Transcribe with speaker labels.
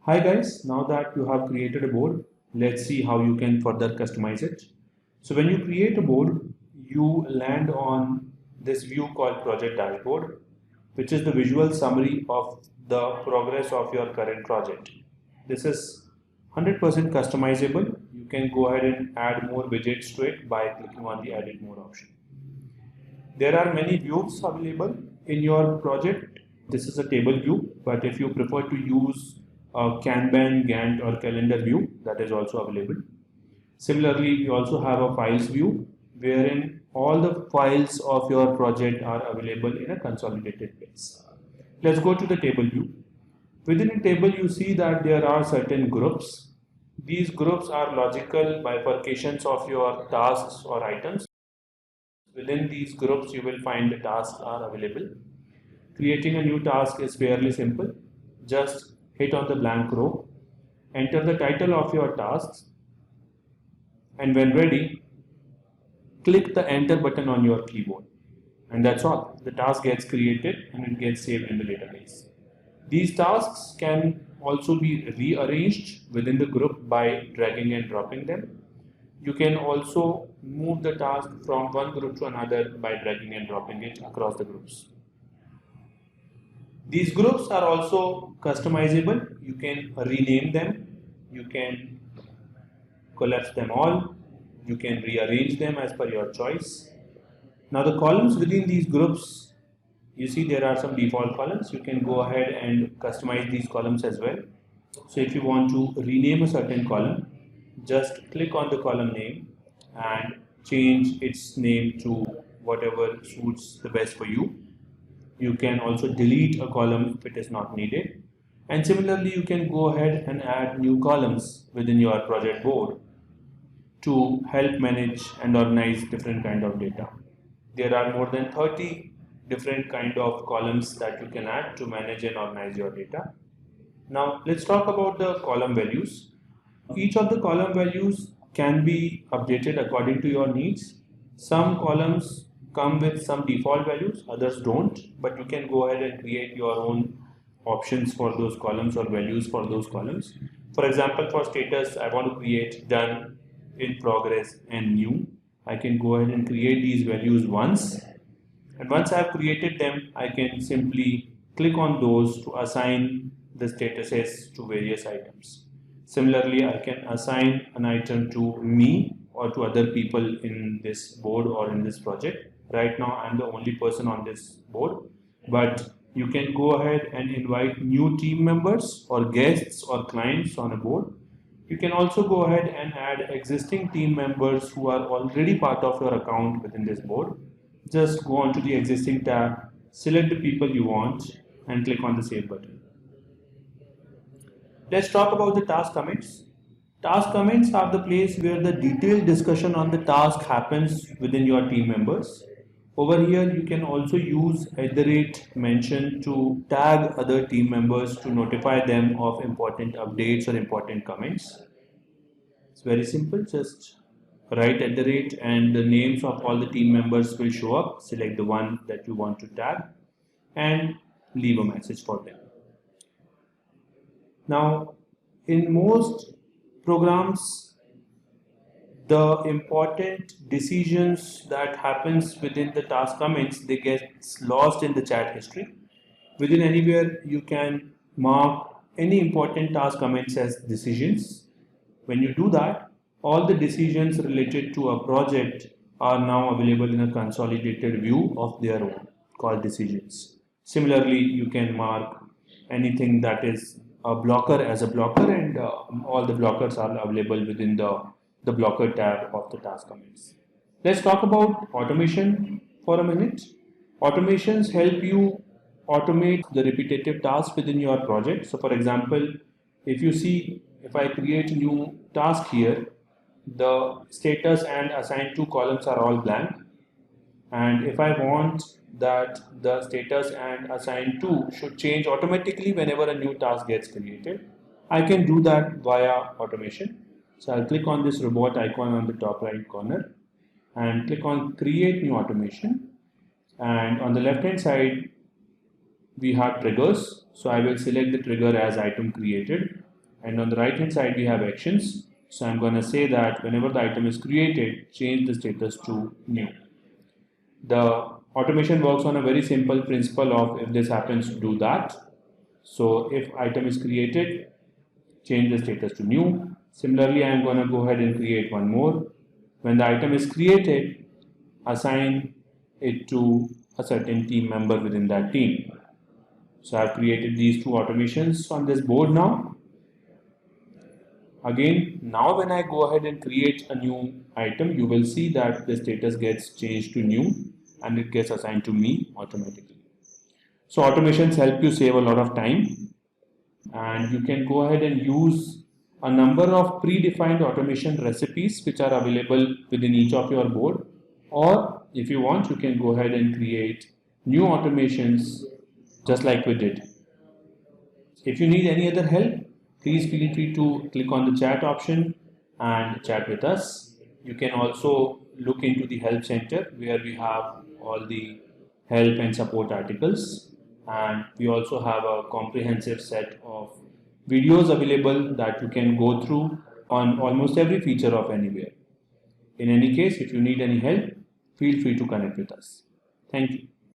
Speaker 1: Hi guys, now that you have created a board, let's see how you can further customize it. So when you create a board, you land on this view called project dashboard, which is the visual summary of the progress of your current project. This is 100% customizable. You can go ahead and add more widgets to it by clicking on the edit more option. There are many views available in your project. This is a table view, but if you prefer to use a Kanban, Gantt or calendar view, that is also available. Similarly, we also have a files view wherein all the files of your project are available in a consolidated place. Let's go to the table view. Within a table, you see that there are certain groups. These groups are logical bifurcations of your tasks or items. Within these groups, you will find the tasks are available. Creating a new task is fairly simple. Just hit on the blank row, enter the title of your tasks, and when ready, click the enter button on your keyboard. And that's all. The task gets created and it gets saved in the database. These tasks can also be rearranged within the group by dragging and dropping them. You can also move the task from one group to another by dragging and dropping it across the groups. These groups are also customizable. You can rename them, you can collapse them all, you can rearrange them as per your choice. Now the columns within these groups, you see there are some default columns. You can go ahead and customize these columns as well. So if you want to rename a certain column, just click on the column name and change its name to whatever suits the best for you. You can also delete a column if it is not needed. And similarly, you can go ahead and add new columns within your project board to help manage and organize different kind of data. There are more than 30 different kind of columns that you can add to manage and organize your data. Now let's talk about the column values. Each of the column values can be updated according to your needs. Some columns come with some default values, others don't, but you can go ahead and create your own options for those columns or values for those columns. For example, for status, I want to create done, in progress and new. I can go ahead and create these values once, and once I have created them, I can simply click on those to assign the statuses to various items. Similarly, I can assign an item to me or to other people in this board or in this project. Right now, I'm the only person on this board, but you can go ahead and invite new team members or guests or clients on a board. You can also go ahead and add existing team members who are already part of your account within this board. Just go on to the existing tab, select the people you want, and click on the save button. Let's talk about the task comments. Task comments are the place where the detailed discussion on the task happens within your team members. Over here, you can also use @mention to tag other team members to notify them of important updates or important comments. It's very simple, just write and the names of all the team members will show up. Select the one that you want to tag and leave a message for them. Now, in most programs, the important decisions that happens within the task comments, they get lost in the chat history. Within anywhere, you can mark any important task comments as decisions. When you do that, all the decisions related to a project are now available in a consolidated view of their own called decisions. Similarly, you can mark anything that is a blocker as a blocker, and all the blockers are available within the blocker tab of the task comments. Let's talk about automation for a minute. Automations help you automate the repetitive tasks within your project. So for example, if you see, if I create a new task here, the status and assigned to columns are all blank. And if I want that the status and assigned to should change automatically whenever a new task gets created, I can do that via automation. So I'll click on this robot icon on the top right corner and click on create new automation. And on the left hand side, we have triggers. So I will select the trigger as item created And on the right hand side we have actions. So I'm going to say that whenever the item is created, change the status to new. The automation works on a very simple principle of if this happens, do that. So if item is created, change the status to new. Similarly, I am going to go ahead and create one more. When the item is created, assign it to a certain team member within that team. So I have created these two automations on this board now. Again, now when I go ahead and create a new item, you will see that the status gets changed to new and it gets assigned to me automatically. So automations help you save a lot of time, and you can go ahead and use a number of predefined automation recipes which are available within each of your board, or if you want, you can go ahead and create new automations just like we did. If you need any other help, please feel free to click on the chat option and chat with us. You can also look into the help center where we have all the help and support articles, and we also have a comprehensive set of videos available that you can go through on almost every feature of Anywhere. In any case, if you need any help, feel free to connect with us. Thank you.